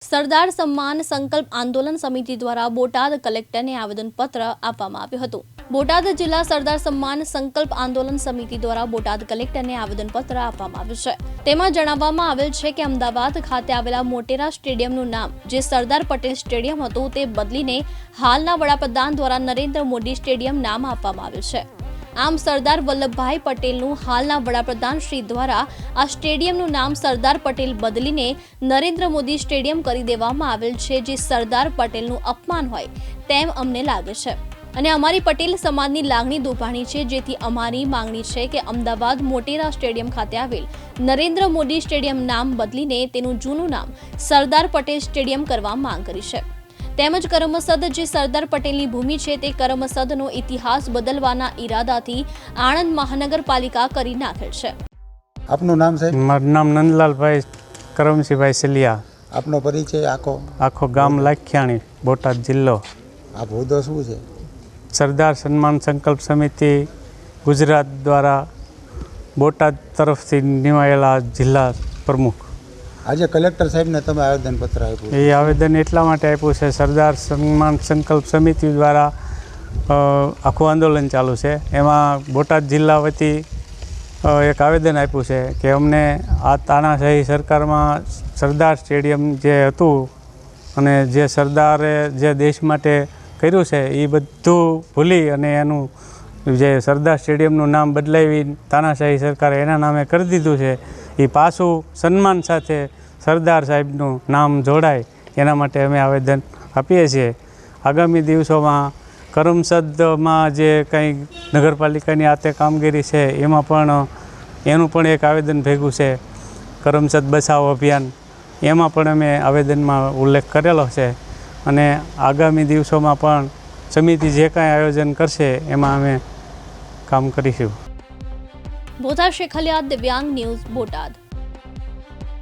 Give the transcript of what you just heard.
સરદાર સન્માન સંકલ્પ આંદોલન સમિતિ દ્વારા બોટાદ કલેક્ટરને આવેદનપત્ર આપવામાં આવ્યું હતું। બોટાદ જિલ્લા સરદાર સન્માન સંકલ્પ આંદોલન સમિતિ દ્વારા બોટાદ કલેક્ટરને આવેદનપત્ર આપવામાં આવ્યું છે। તેમાં જણાવવામાં આવેલ છે કે અમદાવાદ ખાતે આવેલા મોટેરા સ્ટેડિયમનું નામ જે સરદાર પટેલ સ્ટેડિયમ હતું તે બદલીને હાલના વડાપ્રધાન દ્વારા નરેન્દ્ર મોદી સ્ટેડિયમ નામ આપવામાં આવ્યું છે। આમ સરદાર વલ્લભભાઈ પટેલનું હાલના વડાપ્રધાન શ્રી દ્વારા આ સ્ટેડિયમનું નામ સરદાર પટેલ બદલીને નરેન્દ્ર મોદી સ્ટેડિયમ કરી દેવામાં આવેલ છે, જે સરદાર પટેલનું અપમાન હોય તેમ અમને લાગે છે અને અમારી પટેલ સમાજની લાગણી દુભાણી છે। જેથી અમારી માંગણી છે કે અમદાવાદ મોટેરા સ્ટેડિયમ ખાતે આવેલ નરેન્દ્ર મોદી સ્ટેડિયમ નામ બદલીને તેનું જૂનું નામ સરદાર પટેલ સ્ટેડિયમ કરવા માંગ કરી છે। તેમજ કરમસદ જે સરદાર પટેલની ભૂમિ છે તે કરમસદનો ઇતિહાસ બદલવાના ઈરાદાથી આણંદ મહાનગરપાલિકા કરી નાખેલ છે। આપનું નામ સાહેબ? મારું નામ નંદલાલભાઈ કરમસિંહભાઈ સલિયા। આપનો પરિચય આખો ગામ લાખિયાણી, બોટાદ જિલ્લો। આપ હોદ્દો શું છે? સરદાર સન્માન સંકલ્પ સમિતિ ગુજરાત દ્વારા બોટાદ તરફથી નિમાયેલા જિલ્લા પ્રમુખ। આજે કલેક્ટર સાહેબને તમે આવેદનપત્ર આપ્યું? એ આવેદન એટલા માટે આપ્યું છે, સરદાર સન્માન સંકલ્પ સમિતિ દ્વારા આખું આંદોલન ચાલુ છે। એમાં બોટાદ જિલ્લા વતી એક આવેદન આપ્યું છે કે અમને આ તાનાશાહી સરકારમાં સરદાર સ્ટેડિયમ જે હતું અને જે સરદારે જે દેશ માટે કર્યું છે એ બધું ભૂલી અને એનું જે સરદાર સ્ટેડિયમનું નામ બદલાવી તાનાશાહી સરકારે એના નામે કરી દીધું છે, એ પાછું સન્માન સાથે સરદાર સાહેબનું નામ જોડાય એના માટે અમે આવેદન આપીએ છીએ। આગામી દિવસોમાં કરમસદમાં જે કંઈ નગરપાલિકાની આતે કામગીરી છે એમાં પણ એનું પણ એક આવેદન ભેગું છે, કરમસદ બચાવ અભિયાન, એમાં પણ અમે આવેદનમાં ઉલ્લેખ કરેલો છે અને આગામી દિવસોમાં પણ સમિતિ જે કાંઈ આયોજન કરશે એમાં અમે કામ કરીશું। બોધા શેખલિયા, દિવ્યાંગ ન્યૂઝ, બોટાદ।